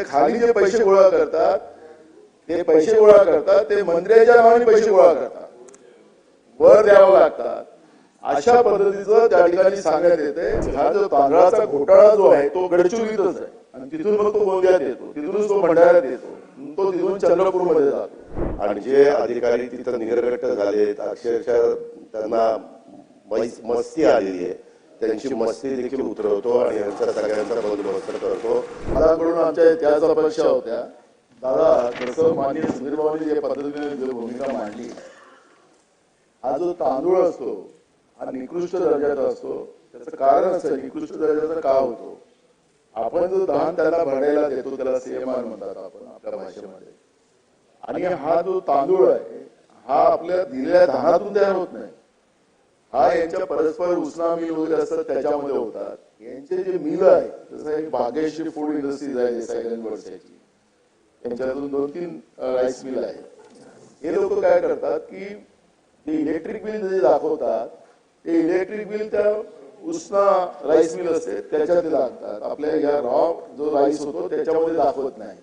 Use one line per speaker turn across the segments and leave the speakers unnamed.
खाली जे पैसे गोळा करतात ते मंत्र्यांच्या नावाने पैसे गोळा करतात, वर द्यावं लागतात. अशा पद्धतीचं त्या ठिकाणी सांगण्यात येते. हा जो तांदळाचा घोटाळा जो आहे तो गडचिरोलीतच आहे आणि तिथून मग तो गोंदियात येतो, तिथूनच तो भंडाऱ्यात येतो, तो तिथून चंद्रपूरमध्ये जातो.
आणि जे अधिकारी तिथं निरगट्ट झालेत, अक्षरशः त्यांना मस्ती आलेली आहे, त्यांची मस्ती देखील उतरवतो आणि यांचा सगळ्यांचा बंदोबस्त करतो.
दादाकडून आमच्या इतिहास अपेक्षा होत्या. दादा जसं माननीय सुधीर भाऊंनी जे पद्धतीने भूमिका मांडली, हा जो तांदूळ असतो हा निकृष्ट दर्जाचा असतो. त्याचं कारण असं निकृष्ट दर्जाचा का होतो, आपण जो धान त्यांना भरायला देतो त्याला सीएमआर म्हणतात आपण आपल्या भाषेमध्ये. आणि हा जो तांदूळ आहे हा आपल्या दिलेल्या धानातून तयार होत नाही, हा यांच्या परस्पर उसना मिल वगैरे असतात त्याच्यामध्ये होतात. यांचे जे मिल आहे जसं एक भाग्यश्री फूड इंडस्ट्रीज आहे देसाईगंज वर्षाची, यांच्यातून 2-3 राईस मिल आहेत. हे लोक काय करतात की ते इलेक्ट्रिक बिल जे दाखवतात ते इलेक्ट्रिक बिल त्या उसना राईस मिल असते त्याच्यात लागतात, आपल्या या रॉ जो राईस होतो त्याच्यामध्ये दाखवत नाही.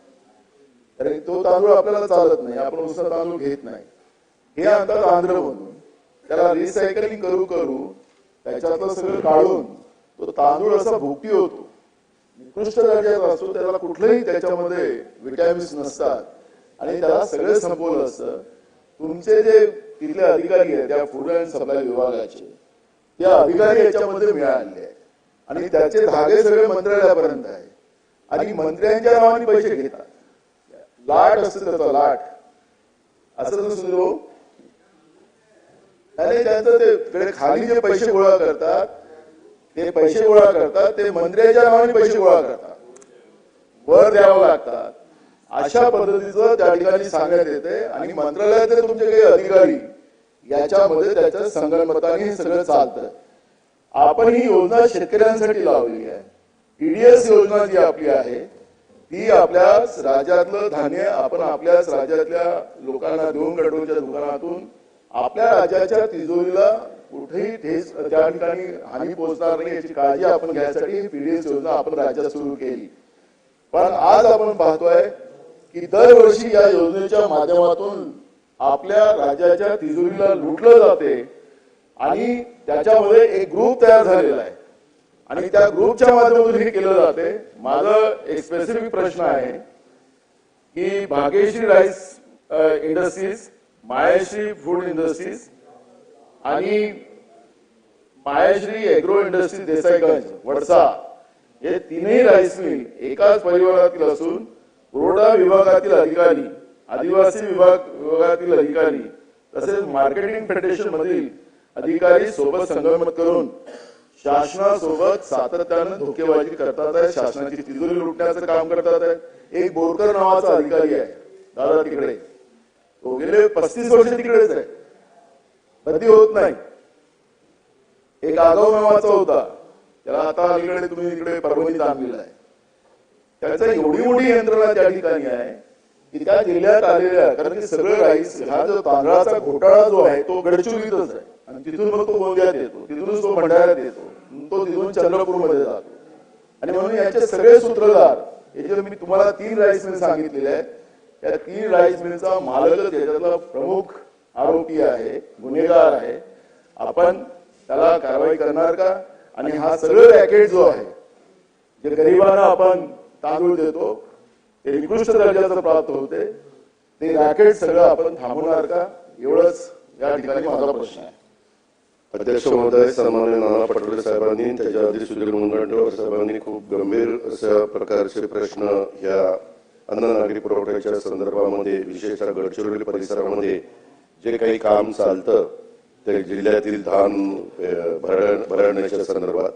तर तो तांदूळ आपल्याला चालत नाही, आपण उसना तांदूळ घेत नाही. हे आणतात आंध्र म्हणून, त्याला रिसायकलिंग करू त्याच्यातलं सगळं काढून तो तांदूळ असा भुकटी होतो, निकृष्ट दर्जाचा असतो, त्याला कुठलंही त्याच्यामध्ये विटॅमिन्स नसतात आणि त्याला सगळं संपवलं असतं. तुमचे जे तिथले अधिकारी आहेत त्या फूड अँड सप्लाय विभागाचे ते अधिकारी याच्यामध्ये मिळाले आहेत आणि त्याचे धागे सगळे मंत्रालयापर्यंत आहे आणि मंत्र्यांच्या नावाने पैसे घेतात. लाट असते त्याचा लाट असं सुरू आणि त्यांचं ते खाली जे पैसे गोळा करतात ते मंत्र्यांच्या नावाने पैसे गोळा करतात, वर द्यावं लागतात. अशा पद्धतीचं त्या ठिकाणी सांगण्यात येते आणि मंत्रालयाचे तुमचे काही अधिकारी याच्यामध्ये त्याच्या संगणमताने हे सगळं चालतं. आपण ही योजना शेतकऱ्यांसाठी लावली आहे. टीडीएस योजना जी आपली आहे ती आपल्या राज्यातलं धान्य आपण आपल्याच राज्यातल्या लोकांना देऊन पेट्रोलच्या दुकानातून आपल्या राज्याच्या तिजोरीला कुठेही ठेस त्या ठिकाणी हानी पोहोचणार नाही याची काळजी आपण घ्यायसाठी ही पीडीएस योजना आपण राज्यात सुरू केली. पण आज आपण पाहतोय की दरवर्षी या योजनेच्या माध्यमातून आपल्या राज्याच्या तिजोरीला लुटलं जाते आणि त्याच्यामध्ये एक ग्रुप तयार झालेला आहे आणि त्या ग्रुपच्या माध्यमातून हे केलं जाते. माझा एक स्पेसिफिक प्रश्न आहे की Bhagyashri rice industries, Mayashri food industries आणि मायाश्री एग्रो इंडस्ट्रीज देसाईगंज वडसा हे तीनही राईस मिल एकाच परिवारातील असून पुरवठा विभागातील अधिकारी, आदिवासी विभागातील अधिकारी तसेच मार्केटिंग फेडरेशन मधील अधिकारी सोबत संगनमत करून शासनासोबत सातत्याने धोकेबाजी करतात आहे, शासनाची तिजोरी लुटण्याचं काम करतात आहे. एक बोरकर नावाचा अधिकारी आहे दादा तिकडे, तो गेले 35 वर्ष तिकडेच आहे, बदली होत नाही. एक आगाऊ नावाचा होता, त्याला आता अलीकडे तुम्ही इकडे परभणीत आणलेला आहे. त्याचा एवढी मोठी यंत्रणा त्या ठिकाणी आहे की त्या जिल्ह्यात आलेल्या, कारण की सगळं राईस हा जो तांदळाचा घोटाळा जो आहे तो गडचिरोलीतच आहे आणि तिथून मग तो गोंदियात येतो, तिथूनच तो भंडाऱ्यात येतो, तो तिथून चंद्रपूरमध्ये जातो. आणि म्हणून याचे सगळे सूत्रधार हे जे मी तुम्हाला 3 राईस मिल सांगितलेले आहेत त्या 3 राईस मिलचा मालकच याच्यातला प्रमुख आरोपी आहे, गुन्हेगार आहे. आपण त्याला कारवाई करणार का? आणि हा सगळं रॅकेट जो आहे जे गरिबांना आपण तांदूळ देतो ते निकृष्ट दर्जाचं प्राप्त होते, ते रॅकेट सगळं आपण थांबवणार का? एवढंच या ठिकाणी माझा प्रश्न आहे.
अध्यक्ष महोदय, सन्माननीय नाना पटोले साहेबांनी त्याच्या आधी सुधीर मुनगंटीवार साहेबांनी खूप गंभीर अशा प्रकारचे प्रश्न या अन्न नागरी पुरवठ्याच्या संदर्भामध्ये विशेषतः गडचिरोली परिसरामध्ये जे काही काम चालतं ते जिल्ह्यातील धान भरण्याच्या संदर्भात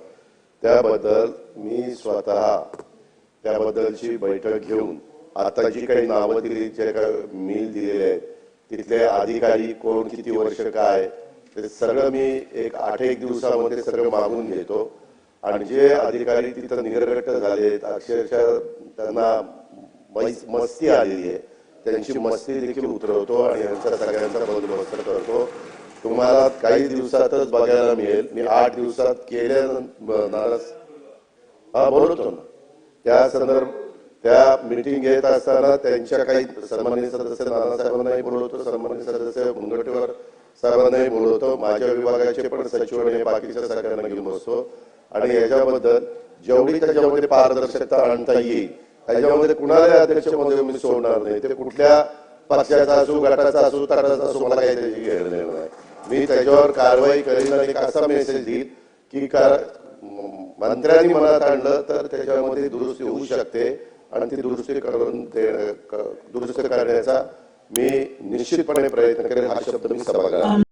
त्याबद्दल मी स्वतः त्याबद्दलची बैठक घेऊन आता जी काही नावं दिली, जे काही मिल दिलेले आहेत तिथले अधिकारी कोण, किती वर्ष काय, ते सगळं मी एक 8-1 दिवसामध्ये सगळं मागून घेतो आणि जे अधिकारी तिथं निरगट्ट झालेत, अक्षरशः त्यांना मस्ती आलेली आहे, त्यांची मस्ती देखील उतरवतो आणि यांचा सगळ्यांचा बंदोबस्त करतो. तुम्हाला काही दिवसातच बघायला मिळेल. मी 8 दिवसात केल्यानंतर बोलतो ना त्या त्या मीटिंग घेत असताना त्यांच्या काही सन्माननीय सदस्य नानासाहेबांनाही बोलवतो, सन्माननीय सदस्य मुनगंटीवार साहेबांनाही बोलवतो, माझ्या विभागाचे पण सचिव आणि बाकीच्या सगळ्यांना घेऊन बसतो आणि याच्याबद्दल जेवढी त्याच्यामध्ये पारदर्शकता आणता येईल त्याच्यामध्ये कुणाला अध्यक्ष महोदय मी सोडणार नाही. ते कुठल्या पक्षाचा असू, गटाचा असू, तटाचा असू, मला काही त्याची घेणं देणं नाही. मी त्याच्यावर कारवाई करीन आणि एक असा मेसेज देईल की मंत्र्यांनी मनात आणलं तर त्याच्यामध्ये दुरुस्ती होऊ शकते आणि ती दुरुस्ती करण्याचा मी निश्चितपणे प्रयत्न करेन. हा शब्द मी सभागृहात